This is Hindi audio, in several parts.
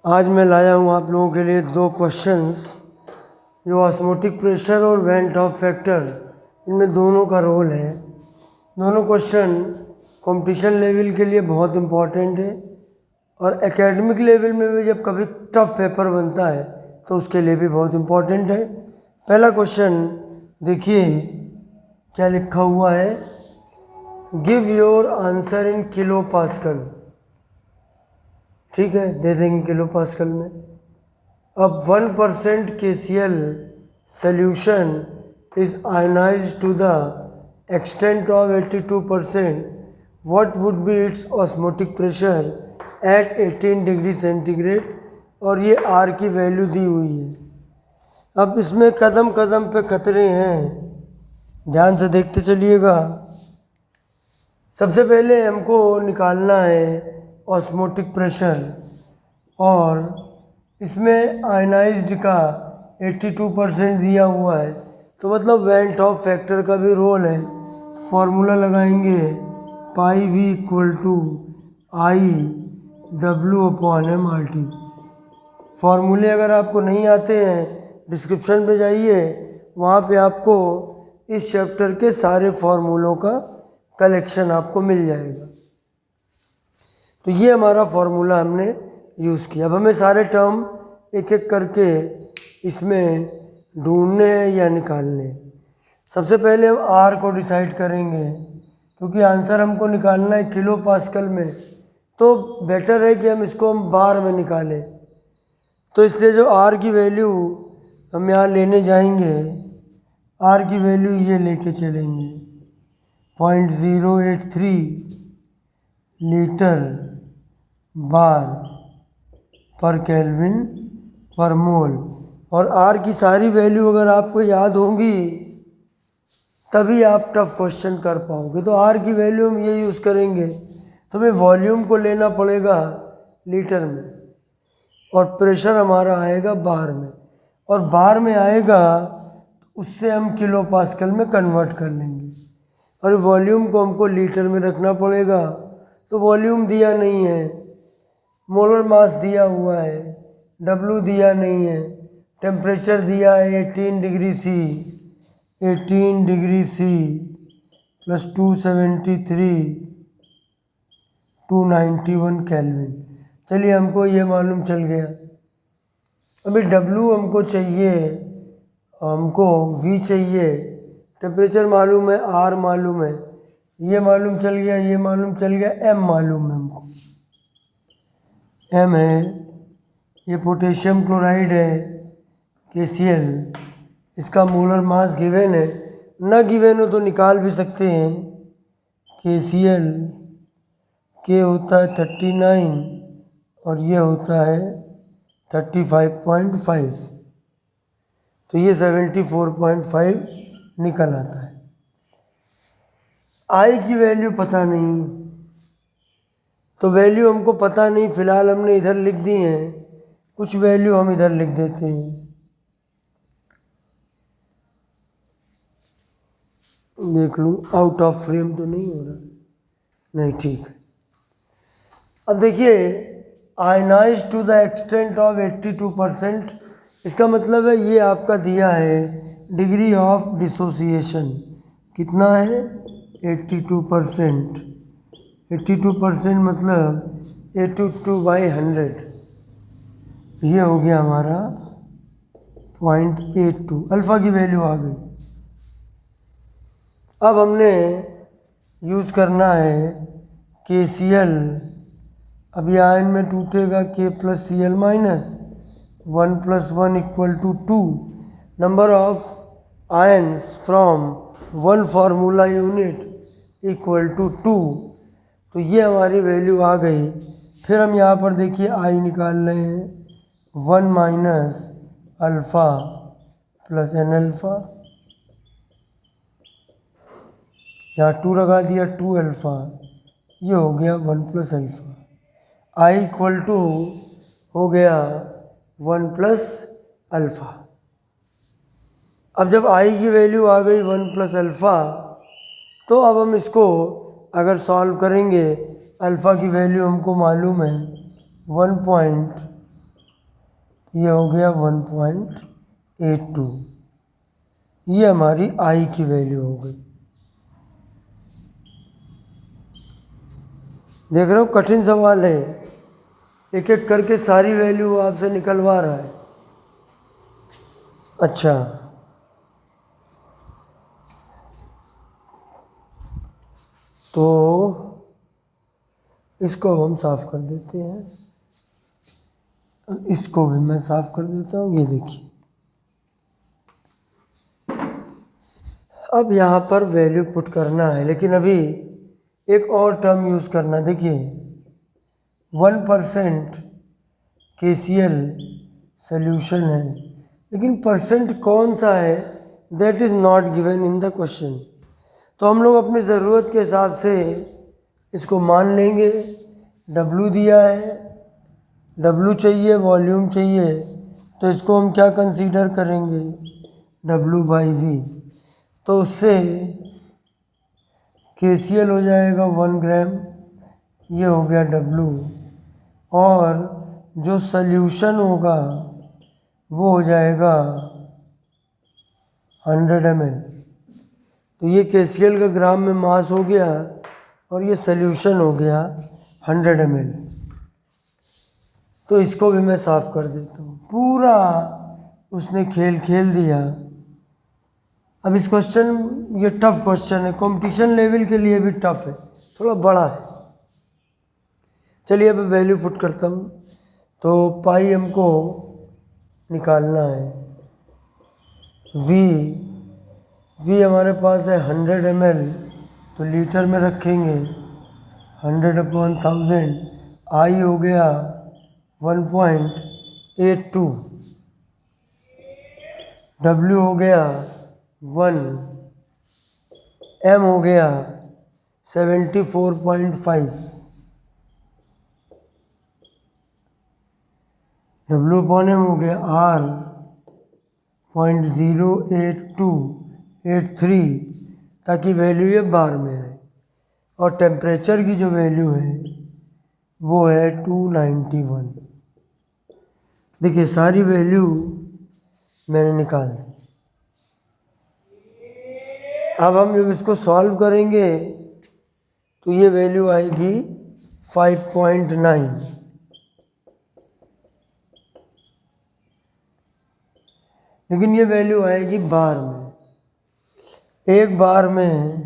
आज मैं लाया हूँ आप लोगों के लिए दो क्वेश्चंस जो ऑस्मोटिक प्रेशर और वेंट ऑफ फैक्टर इनमें दोनों का रोल है। दोनों क्वेश्चन कंपटीशन लेवल के लिए बहुत इम्पॉर्टेंट है और एकेडमिक लेवल में भी जब कभी टफ पेपर बनता है तो उसके लिए भी बहुत इम्पॉर्टेंट है। पहला क्वेश्चन देखिए क्या लिखा हुआ है, give your answer in kilo pascal. ठीक है, दे देंगे किलो पास्कल में। अब 1% KCl solution is ionized to the extent of 82%. What would be its osmotic pressure at 18 degree centigrade? और ये R की वैल्यू दी हुई है। अब इसमें कदम कदम पे खतरे हैं, ध्यान से देखते चलिएगा। सबसे पहले हमको निकालना है ऑस्मोटिक प्रेशर और इसमें आयनाइज्ड का 82% दिया हुआ है, तो मतलब वेंट ऑफ फैक्टर का भी रोल है। फॉर्मूला लगाएंगे pi V equal to I W upon M R T. फॉर्मूले अगर आपको नहीं आते हैं डिस्क्रिप्शन पे जाइए, वहाँ पे आपको इस चैप्टर के सारे फॉर्मूलों का कलेक्शन आपको मिल जाएगा। तो ये हमारा फॉर्मूला हमने यूज़ किया। अब हमें सारे टर्म एक एक करके इसमें ढूंढने हैं या निकालने हैं। सबसे पहले हम आर को डिसाइड करेंगे, क्योंकि आंसर हमको निकालना है किलो पास्कल में, तो बेटर है कि हम इसको बार में निकालें। तो इसलिए जो आर की वैल्यू हम यहाँ लेने जाएंगे, आर की वैल्यू ये लेके चलेंगे 0.083 लीटर बार पर केल्विन पर मोल। और आर की सारी वैल्यू अगर आपको याद होंगी तभी आप टफ क्वेश्चन कर पाओगे। तो आर की वैल्यू हम ये यूज़ करेंगे, तो हमें वॉल्यूम को लेना पड़ेगा लीटर में और प्रेशर हमारा आएगा बार में, और बार में आएगा उससे हम किलो पास्कल में कन्वर्ट कर लेंगे। और वॉल्यूम को हमको लीटर में रखना पड़ेगा, तो वॉल्यूम दिया नहीं है, मोलर मास दिया हुआ है, डब्ल्यू दिया नहीं है, टेम्परेचर दिया है 18 degree C, 18 degree C plus 273 291 kelvin. चलिए हमको ये मालूम चल गया। अभी डब्ल्यू हमको चाहिए, हमको वी चाहिए, टेम्परेचर मालूम है, आर मालूम है, ये मालूम चल गया, ये मालूम चल गया, एम मालूम है हमको, एम है, ये पोटेशियम क्लोराइड है KCl, इसका मोलर मास गिवन है, ना गिवन हो तो निकाल भी सकते हैं। KCl के होता है 39 और ये होता है 35.5, तो ये 74.5 निकल आता है। आई की वैल्यू पता नहीं, तो वैल्यू हमको पता नहीं, फिलहाल हमने इधर लिख दी हैं, कुछ वैल्यू हम इधर लिख देते हैं। देख लूँ आउट ऑफ फ्रेम तो नहीं हो रहा, नहीं ठीक है। अब देखिए ionise to the extent of 82%, इसका मतलब है ये आपका दिया है डिग्री ऑफ डिसोसिएशन कितना है 82%। 82% मतलब 82/100, ये हो गया हमारा 0.82, अल्फ़ा की वैल्यू आ गई। अब हमने यूज़ करना है KCl। अब ये आयन में टूटेगा K + Cl - 1 + 1 = 2, number of ions from 1 formula unit equal to 2, तो ये हमारी वैल्यू आ गई। फिर हम यहाँ पर देखिए आई निकाल रहे हैं 1 - अल्फ़ा प्लस N-अल्फ़ा, यहाँ 2 लगा दिया 2 अल्फ़ा, ये हो गया 1 + अल्फ़ा, आई इक्वल टू हो गया 1 + अल्फ़ा। अब जब आई की वैल्यू आ गई 1 + अल्फ़ा, तो अब हम इसको अगर सॉल्व करेंगे, अल्फ़ा की वैल्यू हमको मालूम है 1.0 ये हो गया 1.82, ये हमारी आई की वैल्यू हो गई। देख रहे हो कठिन सवाल है, एक एक करके सारी वैल्यू आपसे निकलवा रहा है। अच्छा, तो इसको हम साफ कर देते हैं, इसको भी मैं साफ कर देता हूँ। ये देखिए, अब यहाँ पर वैल्यू पुट करना है, लेकिन अभी एक और टर्म यूज़ करना। देखिए 1% KCl सॉल्यूशन है, लेकिन परसेंट कौन सा है that is not given in the question. तो हम लोग अपनी ज़रूरत के हिसाब से इसको मान लेंगे। W दिया है, W चाहिए, वॉल्यूम चाहिए, तो इसको हम क्या कंसीडर करेंगे, W/V। तो उससे KCl हो जाएगा 1 ग्राम, ये हो गया W, और जो सल्यूशन होगा वो हो जाएगा 100 ml। तो ये KCl का ग्राम में मास हो गया और ये सल्यूशन हो गया 100 ml। तो इसको भी मैं साफ कर देता हूँ। पूरा उसने खेल खेल दिया। अब इस क्वेश्चन, ये टफ क्वेश्चन है, कंपटीशन लेवल के लिए भी टफ है, थोड़ा बड़ा है। चलिए अब वैल्यू पुट करता हूँ। तो पाई हमको निकालना है। वी हमारे पास है 100 ml, तो लीटर में रखेंगे 100/1000। आई हो गया 1.82, W हो गया 1, M हो गया 74.5, W/M हो गया R 0.08283, ताकि वैल्यू ये बार में आए। और टेम्परेचर की जो वैल्यू है वो है 291। देखिए सारी वैल्यू मैंने निकाल दी। अब हम जब इसको सॉल्व करेंगे तो ये वैल्यू आएगी 5.9। लेकिन ये वैल्यू आएगी बार में। एक बार में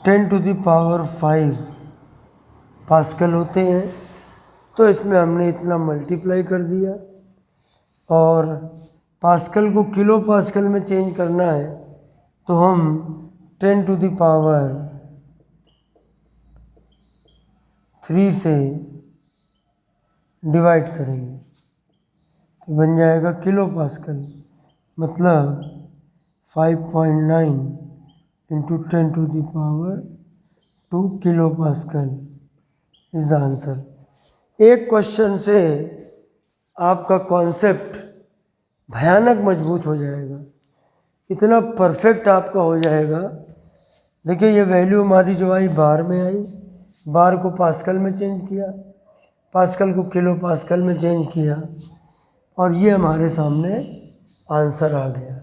10⁵ पास्कल होते हैं, तो इसमें हमने इतना मल्टीप्लाई कर दिया। और पास्कल को किलो पास्कल में चेंज करना है, तो हम 10⁵ से डिवाइड करेंगे, तो बन जाएगा किलो पास्कल। मतलब 5.9 into 10⁻² kilo pascal is the answer. एक क्वेश्चन से आपका कॉन्सेप्ट भयानक मजबूत हो जाएगा, इतना परफेक्ट आपका हो जाएगा। देखिए ये वैल्यू हमारी जो आई बार में आई, बार को पास्कल में चेंज किया, पास्कल को किलो पास्कल में चेंज किया, और ये हमारे सामने आंसर आ गया।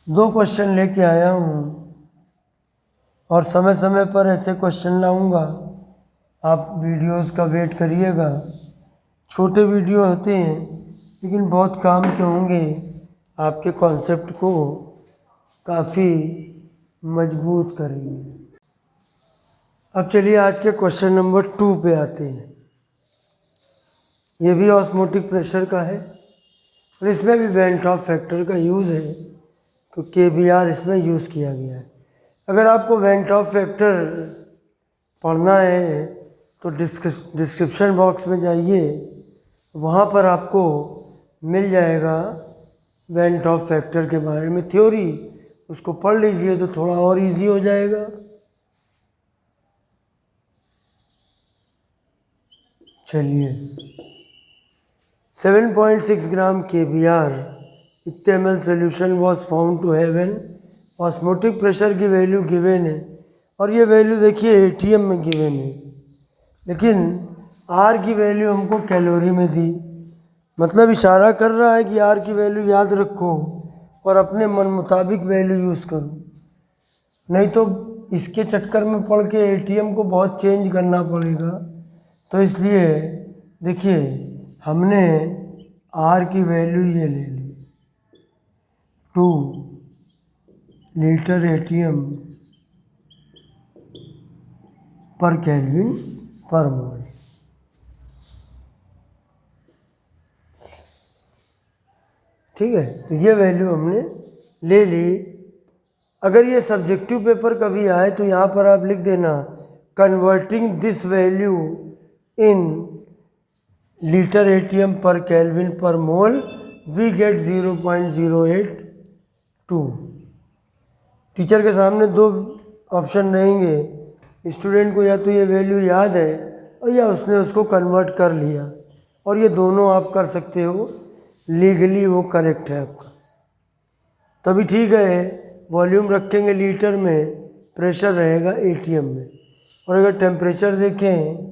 दो क्वेश्चन लेके आया हूँ और समय समय पर ऐसे क्वेश्चन लाऊंगा। आप वीडियोस का वेट करिएगा। छोटे वीडियो होते हैं लेकिन बहुत काम के होंगे, आपके कॉन्सेप्ट को काफ़ी मजबूत करेंगे। अब चलिए आज के क्वेश्चन नंबर 2 पे आते हैं। ये भी ऑस्मोटिक प्रेशर का है और इसमें भी वेन ट्रॉप फैक्टर का यूज़ है, तो KBR इसमें यूज़ किया गया है। अगर आपको वेन ट्रॉप फैक्टर पढ़ना है तो डिस्क्रिप्शन बॉक्स में जाइए, वहाँ पर आपको मिल जाएगा वेन ट्रॉप फैक्टर के बारे में थ्योरी, उसको पढ़ लीजिए तो थोड़ा और इजी हो जाएगा। चलिए 7.6 ग्राम KBR 80 ml solution was found to have an osmotic pressure की वैल्यू गिवन है और ये वैल्यू देखिए एटीएम में गिवन है, लेकिन आर की वैल्यू हमको कैलोरी में दी। मतलब इशारा कर रहा है कि आर की वैल्यू याद रखो और अपने मन मुताबिक वैल्यू यूज़ करो, नहीं तो इसके चक्कर में पड़ के एटीएम को बहुत चेंज करना पड़ेगा। तो इसलिए देखिए हमने आर की वैल्यू ये ले ली 2 लीटर एटीएम पर केल्विन पर मोल। ठीक है, तो ये वैल्यू हमने ले ली। अगर ये सब्जेक्टिव पेपर कभी आए तो यहाँ पर आप लिख देना converting this value in litre ATM पर केल्विन पर मोल वी गेट 0.082। टीचर के सामने दो ऑप्शन रहेंगे, स्टूडेंट को या तो ये वैल्यू याद है और या उसने उसको कन्वर्ट कर लिया, और ये दोनों आप कर सकते हो, लीगली वो करेक्ट है आपका, तभी ठीक है। वॉल्यूम रखेंगे लीटर में, प्रेशर रहेगा एटीएम में, और अगर टेम्परेचर देखें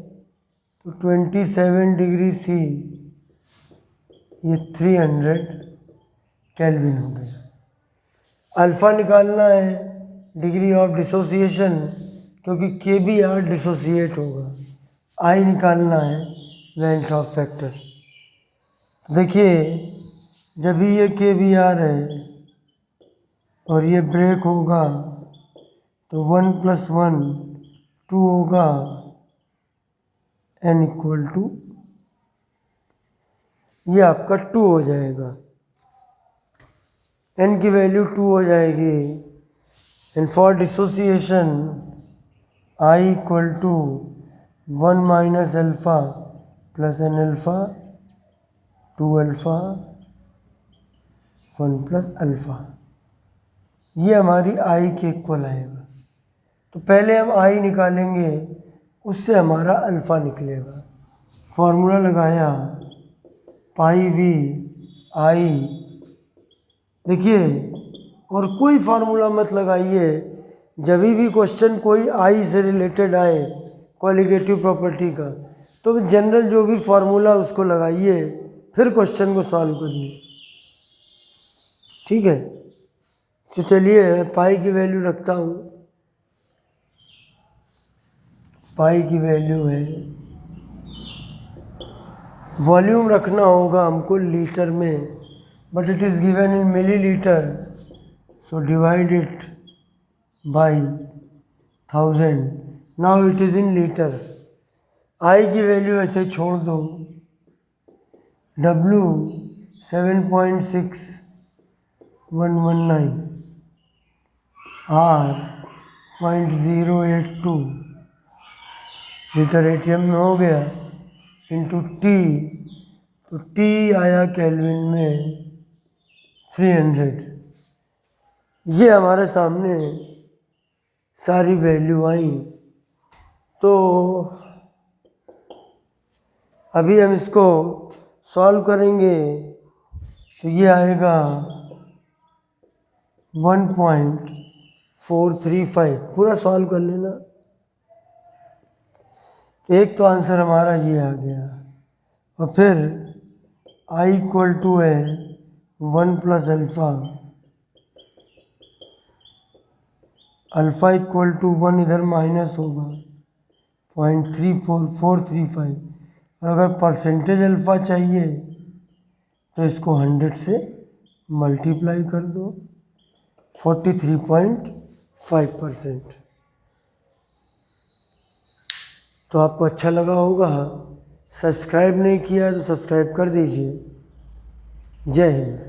तो 27 डिग्री सी, ये 300 केल्विन हो गया। अल्फ़ा निकालना है, डिग्री ऑफ डिसोसिएशन, क्योंकि के बी आर डिसोसिएट होगा। आई निकालना है, वेंट ऑफ फैक्टर। देखिए जब भी ये के बी आर है और ये ब्रेक होगा तो 1 + 1 2 होगा, n = ये आपका 2 हो जाएगा, n की वैल्यू 2 हो जाएगी। And for dissociation I = 1 - alpha + n alpha 2 alpha 1 + alpha, ये हमारी I के इक्वल आएगा। तो पहले हम I निकालेंगे, उससे हमारा अल्फ़ा निकलेगा। फॉर्मूला लगाया πV I। देखिए और कोई फार्मूला मत लगाइए, जब भी क्वेश्चन कोई I से रिलेटेड आए क्वालिटेटिव प्रॉपर्टी का, तो जनरल जो भी फार्मूला उसको लगाइए, फिर क्वेश्चन को सॉल्व करिए। ठीक है, तो चलिए पाई की वैल्यू रखता हूँ। पाई की वैल्यू है, वॉल्यूम रखना होगा हमको लीटर में, but it is given in millilitre, so divide it by 1000। Now it is in litre. I की वैल्यू ऐसे छोड़ दो, W 7.6119, R 0.082 लीटर एटीएम में हो गया, इंटू टी, तो टी आया केल्विन में 300। ये हमारे सामने सारी वैल्यू आई। तो अभी हम इसको सॉल्व करेंगे, तो ये आएगा 1.435। पूरा सॉल्व कर लेना। एक तो आंसर हमारा ये आ गया, और फिर I = है 1 + अल्फ़ा, अल्फ़ा = 1, इधर माइनस होगा 0.34435। और अगर परसेंटेज अल्फ़ा चाहिए तो इसको 100 से मल्टीप्लाई कर दो, 43.5%। तो आपको अच्छा लगा होगा। सब्सक्राइब नहीं किया तो सब्सक्राइब कर दीजिए। जय हिंद।